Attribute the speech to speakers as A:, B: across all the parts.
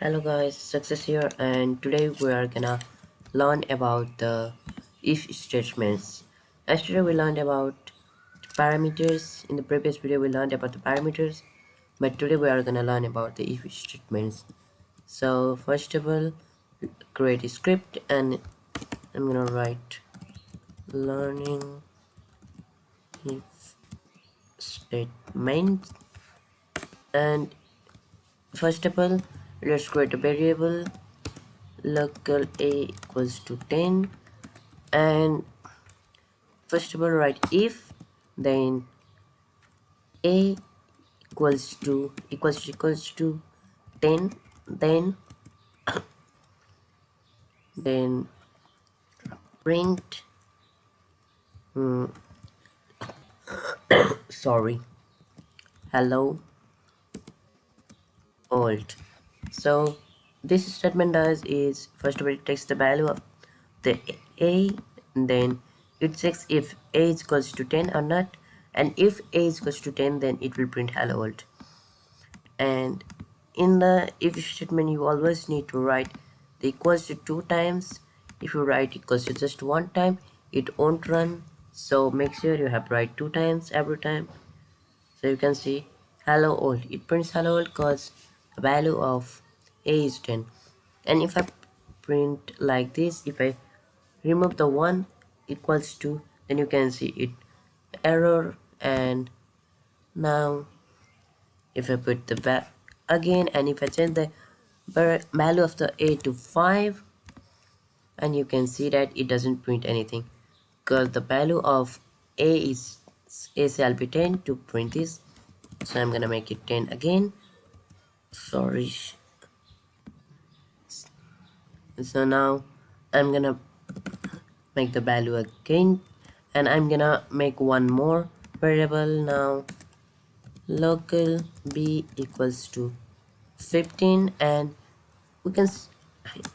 A: Hello guys, Success here, and today we are gonna learn about the if statements. Yesterday we learned about parameters. In the previous video we learned about the parameters, but today we are gonna learn about the if statements. So first of all, create a script, and I'm gonna write learning if statement. And first of all, let's create a variable local a equals to 10, and first of all write if, then a equals to 10, then print sorry hello old. So this statement does is, first of all, it takes the value of the a, and then it checks if a is equals to 10 or not, and if a is equals to 10, then it will print hello world. And in the if statement you always need to write the equals to 2 times. If you write equals to just 1 time, it won't run, so make sure you have write 2 times every time. So you can see hello old, it prints hello old because the value of a is 10. And if I print like this, if I remove the 1 equals to, then you can see it error. And now if I put the back again, and if I change the value of the a to 5, and you can see that it doesn't print anything because the value of a is a shall be 10 to print this. So I'm gonna make it 10 again, sorry. So now I'm gonna make the value again, and I'm gonna make one more variable now, local b equals to 15. And we can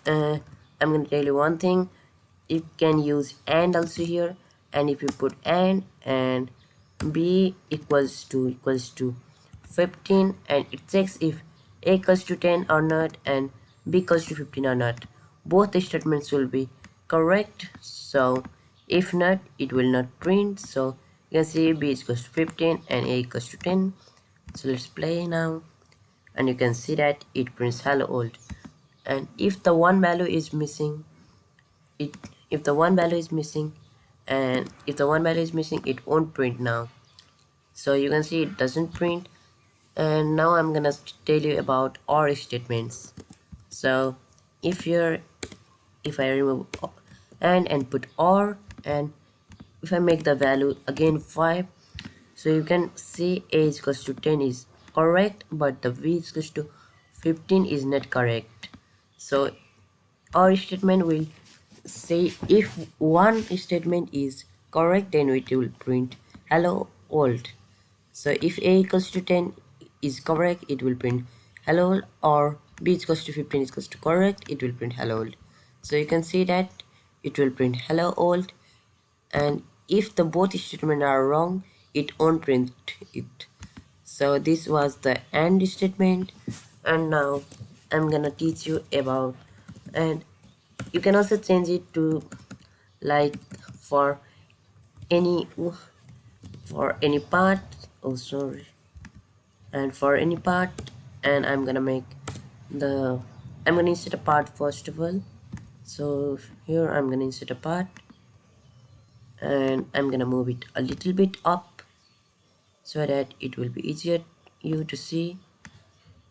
A: I'm gonna tell you one thing, you can use and also here. And if you put and b equals to 15, and it checks if a equals to 10 or not and b equals to 15 or not, both the statements will be correct. So if not, it will not print. So you can see b equals to 15 and a equals to 10. So let's play now, and you can see that it prints hello old. And if the one value is missing, it if the one value is missing and if the one value is missing, it won't print now. So you can see it doesn't print. And now I'm gonna tell you about or statements. So if you're if I remove and put or, and if I make the value again 5, so you can see a is equals to 10 is correct, but the v is equals to 15 is not correct. So our statement will say if one statement is correct, then it will print hello old. So if a equals to 10 is correct, it will print hello old, or b is equals to 15 is equals to correct, it will print hello old. So you can see that it will print hello old. And if the both statements are wrong, it won't print it. So this was the AND statement. And now I'm gonna teach you about, and you can also change it to like for any part. Oh sorry. And for any part, and I'm gonna insert a part first of all. So here I'm gonna insert a part, and I'm gonna move it a little bit up so that it will be easier you to see.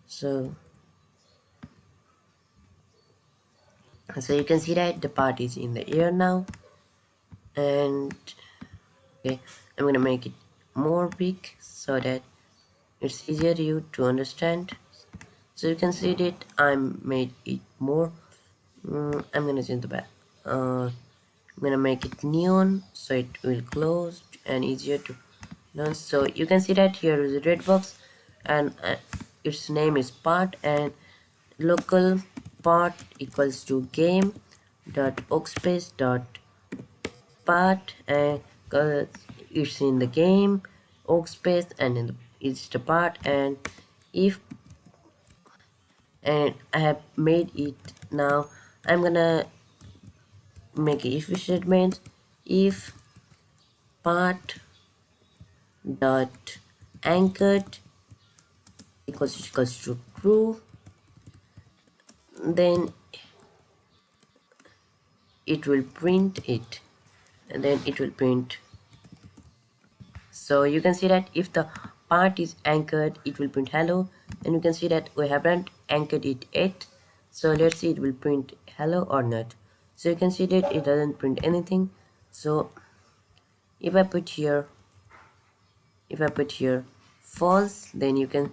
A: So you can see that the part is in the air now. And okay, I'm gonna make it more big so that it's easier you to understand. So you can see that I made it more. I'm gonna change the back. I'm gonna make it neon so it will close and easier to learn. So you can see that here is a red box, and its name is part, and local part equals to game dot workspace dot part, and it's in the game workspace, and it's the part. And if and I have made it. Now I'm gonna make a if statement. If part dot anchored equals to true, then it will print it, and then it will print. So you can see that if the part is anchored, it will print hello, and you can see that we haven't anchored it yet. So let's see it will print hello or not. So you can see that it doesn't print anything. So if I put here, false, then you can,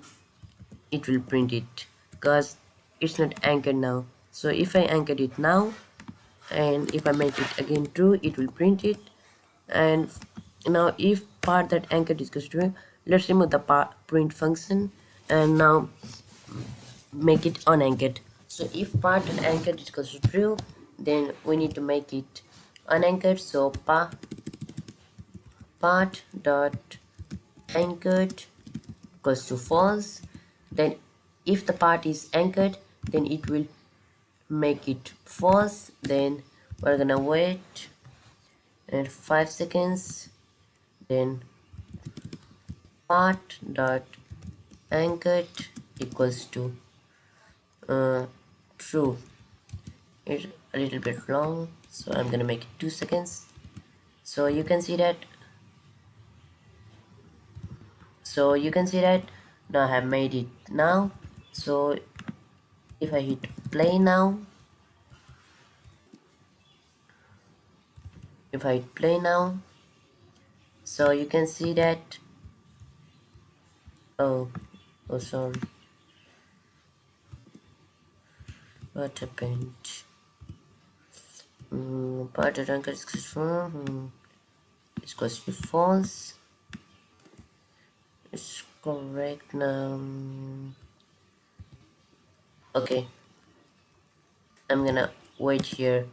A: it will print it because it's not anchored now. So if I anchored it now, and if I make it again true, it will print it. And now if part that anchored is true, let's remove the part print function and now make it unanchored. So if part that anchored is equals to true, then we need to make it unanchored. So part dot anchored equals to false. Then if the part is anchored, then it will make it false. Then we're gonna wait and 5 seconds. Then part dot anchored equals to true. It's a little bit long, so I'm gonna make it 2 seconds. So you can see that, now I have made it now. So if I hit play now, so you can see that, oh sorry, what happened? Part of anchor is supposed to be false. It's correct now. Okay, I'm gonna wait here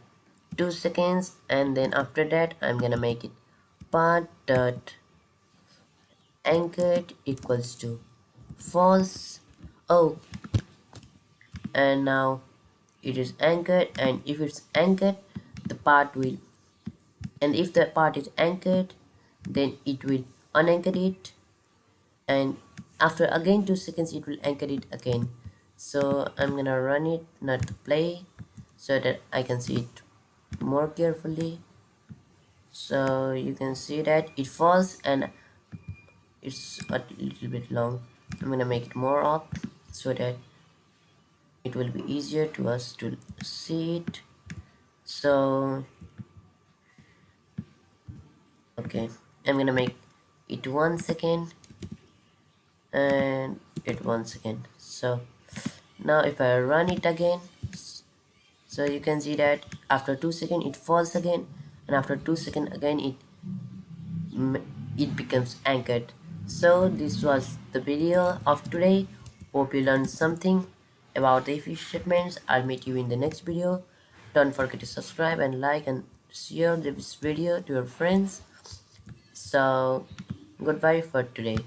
A: 2 seconds, and then after that I'm gonna make it part dot anchored equals to false. Oh, and now it is anchored, and if it's anchored, the part will, and if the part is anchored, then it will unanchor it, and after again 2 seconds it will anchor it again. So I'm gonna run it, not play, so that I can see it more carefully. So you can see that it falls and it's a little bit long. I'm gonna make it more up so that it will be easier to us to see it. So okay, I'm gonna make it 1 second and it 1 second. So now if I run it again, so you can see that after 2 seconds it falls again, and after 2 seconds again it becomes anchored. So this was the video of today. Hope you learned something about the if statements. I'll meet you in the next video. Don't forget to subscribe and like and share this video to your friends. So goodbye for today.